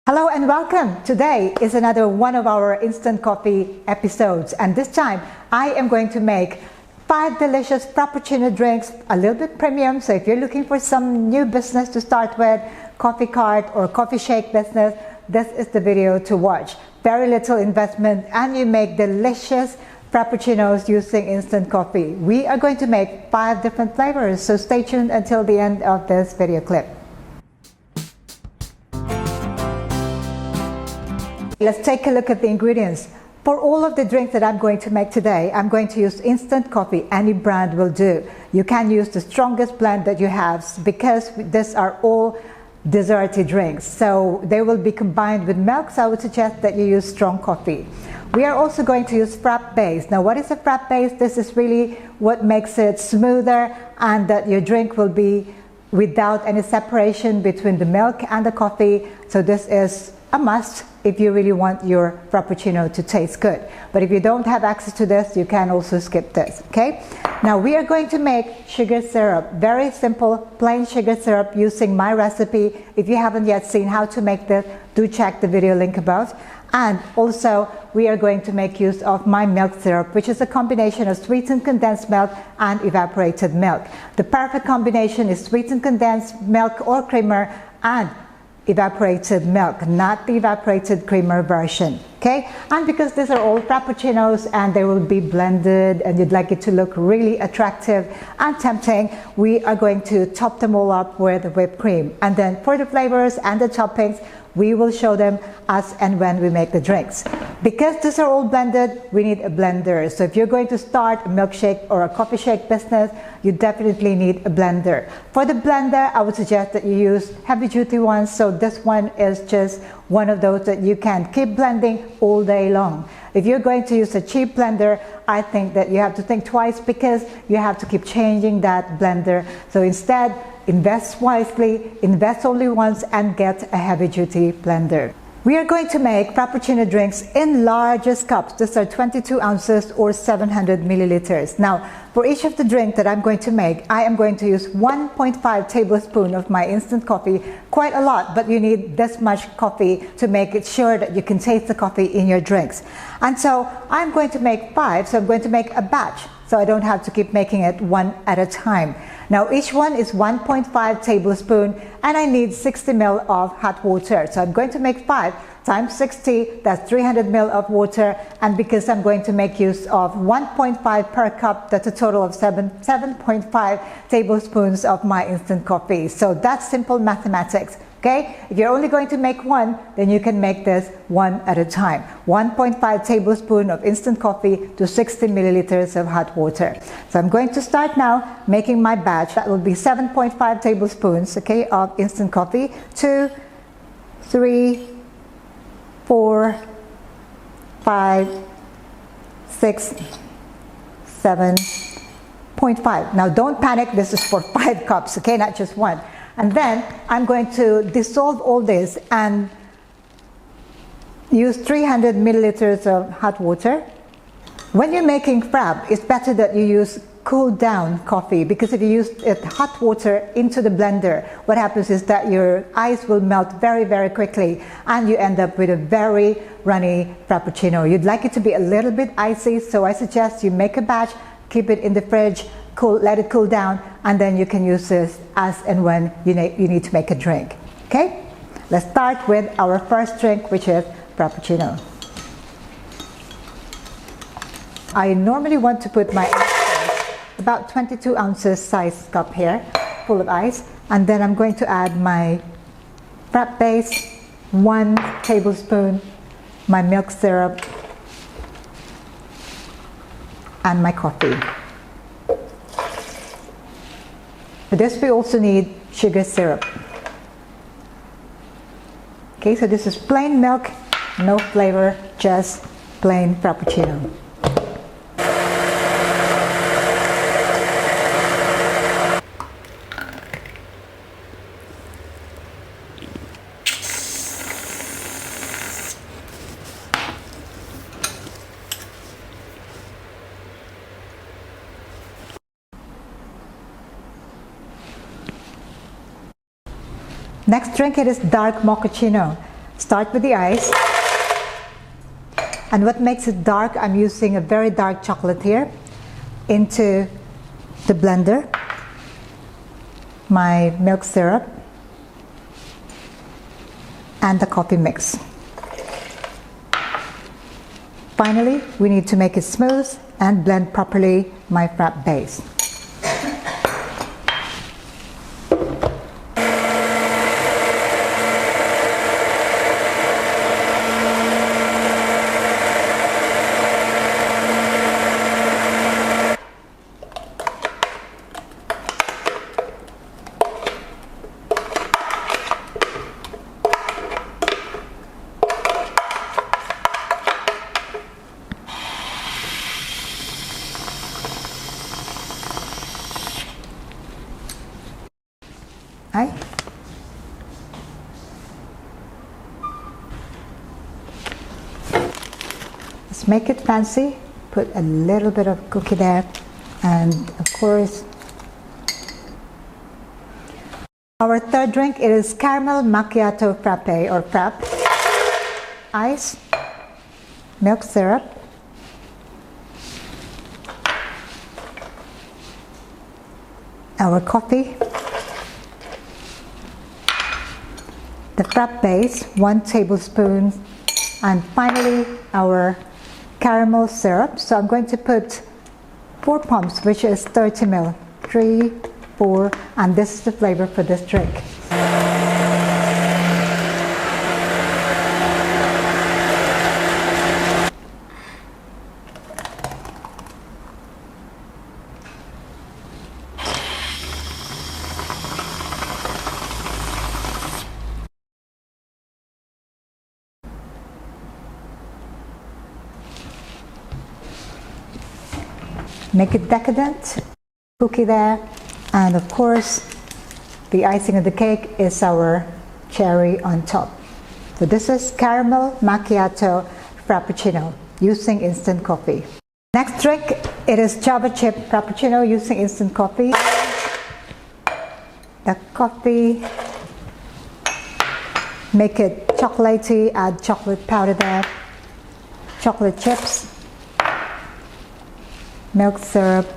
Hello and welcome. Today is another one of our instant coffee episodes, and this time I am going to make 5 delicious Frappuccino drinks, a little bit premium. So if you're looking for some new business to start with, coffee cart or coffee shake business, this is the video to watch. Very little investment and you make delicious Frappuccinos using instant coffee. We are going to make 5 different flavors, so stay tuned until the end of this video clip. Let's take a look at the ingredients. For all of the drinks that I'm going to make today, I'm going to use instant coffee. Any brand will do. You can use the strongest blend that you have because these are all desserty drinks. So they will be combined with milk, so I would suggest that you use strong coffee. We are also going to use frappe base. Now what is a frappe base? This is really what makes it smoother and that your drink will be without any separation between the milk and the coffee. So this is a must if you really want your Frappuccino to taste good. But if you don't have access to this, you can also skip this, okay? Now we are going to make sugar syrup. Very simple, plain sugar syrup using my recipe. If you haven't yet seen how to make this, do check the video link above. And also, we are going to make use of my milk syrup, which is a combination of sweetened condensed milk and evaporated milk. The perfect combination is sweetened condensed milk or creamer and evaporated milk, not the evaporated creamer version, okay? And because these are all Frappuccinos and they will be blended and you'd like it to look really attractive and tempting, we are going to top them all up with whipped cream. And then for the flavors and the toppings, we will show them as and when we make the drinks. Because these are all blended, we need a blender. So if you're going to start a milkshake or a coffee shake business, you definitely need a blender. For the blender, I would suggest that you use heavy duty ones. So this one is just one of those that you can keep blending all day long. If you're going to use a cheap blender, I think that you have to think twice because you have to keep changing that blender. So instead, invest wisely, invest only once and get a heavy duty blender. We are going to make Frappuccino drinks in largest cups. These are 22 ounces or 700 milliliters. Now, for each of the drink that I'm going to make, I am going to use 1.5 tablespoon of my instant coffee. Quite a lot, but you need this much coffee to make it sure that you can taste the coffee in your drinks. And so I'm going to make 5, so I'm going to make a batch, so I don't have to keep making it one at a time. Now each one is 1.5 tablespoon and I need 60 ml of hot water. So I'm going to make 5 times 60, that's 300 ml of water, and because I'm going to make use of 1.5 per cup, that's a total of 7.5 tablespoons of my instant coffee. So that's simple mathematics. Okay, if you're only going to make one, then you can make this one at a time. 1.5 tablespoon of instant coffee to 60 milliliters of hot water. So I'm going to start now making my batch. That will be 7.5 tablespoons, okay, of instant coffee. 2, 3, 4, 5, 6, 7.5. Now don't panic, this is for 5 cups, okay, not just one. And then I'm going to dissolve all this and use 300 milliliters of hot water. When you're making frappe, it's better that you use cooled down coffee, because if you use hot water into the blender, what happens is that your ice will melt very, very quickly and you end up with a very runny Frappuccino. You'd like it to be a little bit icy, so I suggest you make a batch, keep it in the fridge, let it cool down, and then you can use this as and when you need to make a drink. Okay? Let's start with our first drink, which is Frappuccino. I normally want to put my ice, about 22 ounces size cup here, full of ice, and then I'm going to add my frappe base, 1 tablespoon, my milk syrup, and my coffee. For this we also need sugar syrup. Okay, so this is plain milk, no flavor, just plain Frappuccino. Next drink, it is dark mochaccino. Start with the ice. And what makes it dark, I'm using a very dark chocolate here into the blender, my milk syrup, and the coffee mix. Finally, we need to make it smooth and blend properly my frappe base. Right? Let's make it fancy. Put a little bit of cookie there, and of course our third drink, it is caramel macchiato frappe or frappe. Ice, milk syrup, our coffee, the frappe base, 1 tablespoon, and finally our caramel syrup. So I'm going to put 4 pumps, which is 30 ml. 3, 4, and this is the flavor for this drink. Make it decadent, cookie there, and of course the icing of the cake is our cherry on top. So this is caramel macchiato frappuccino using instant coffee. Next drink, it is Java chip frappuccino using instant coffee. The coffee, make it chocolatey, add chocolate powder there, chocolate chips, milk syrup,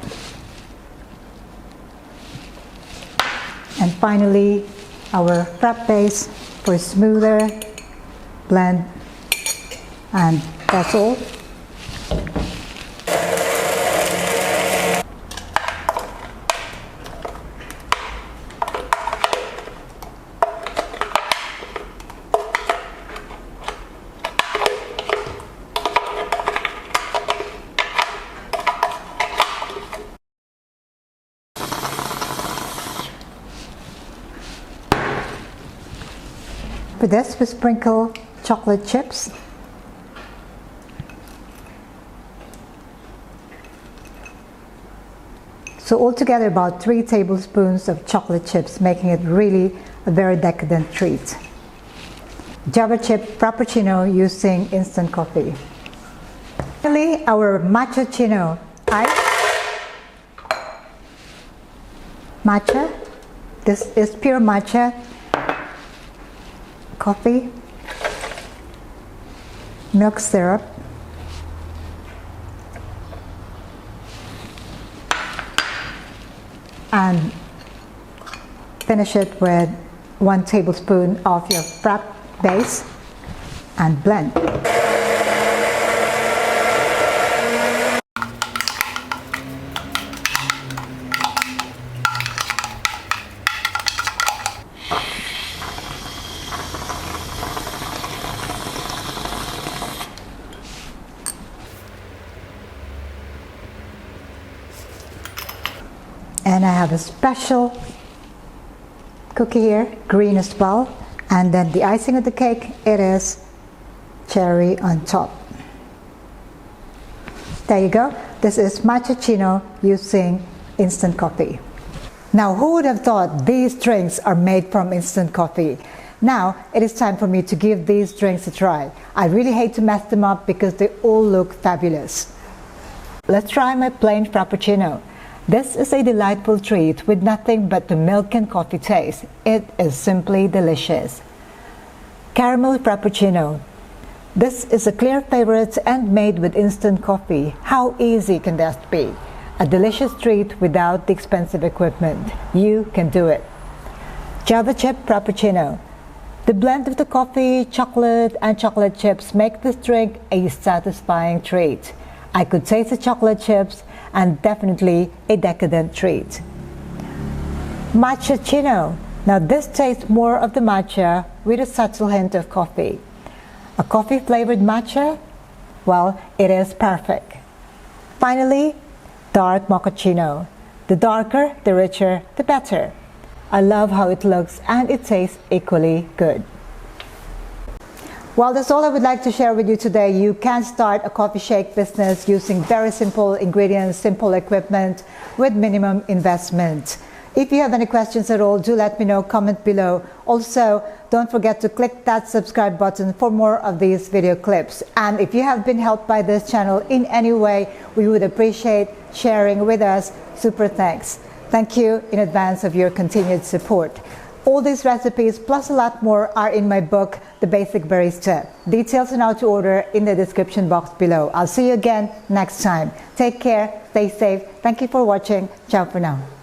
and finally our frappe base for a smoother blend, and that's all. For this, we sprinkle chocolate chips. So altogether about 3 tablespoons of chocolate chips, making it really a very decadent treat. Java chip frappuccino using instant coffee. Finally, our matcha-chino ice. Matcha. This is pure matcha. Coffee, milk syrup, and finish it with 1 tablespoon of your frappe base and blend. And I have a special cookie here, green as well. And then the icing of the cake, it is cherry on top. There you go. This is matcha-chino using instant coffee. Now, who would have thought these drinks are made from instant coffee? Now, it is time for me to give these drinks a try. I really hate to mess them up because they all look fabulous. Let's try my plain Frappuccino. This is a delightful treat with nothing but the milk and coffee taste. It is simply delicious. Caramel Frappuccino. This is a clear favorite and made with instant coffee. How easy can that be? A delicious treat without the expensive equipment. You can do it. Java Chip Frappuccino. The blend of the coffee, chocolate, and chocolate chips make this drink a satisfying treat. I could taste the chocolate chips and definitely a decadent treat. Matcha-chino. Now this tastes more of the matcha with a subtle hint of coffee. A coffee-flavored matcha? Well, it is perfect. Finally, dark mochaccino. The darker, the richer, the better. I love how it looks and it tastes equally good. Well, that's all I would like to share with you today. You can start a coffee shake business using very simple ingredients, simple equipment with minimum investment. If you have any questions at all, do let me know, comment below. Also, don't forget to click that subscribe button for more of these video clips. And if you have been helped by this channel in any way, we would appreciate sharing with us. Super thanks. Thank you in advance of your continued support. All these recipes plus a lot more are in my book, The Basic Barista. Details on how to order in the description box below. I'll see you again next time. Take care, stay safe. Thank you for watching. Ciao for now.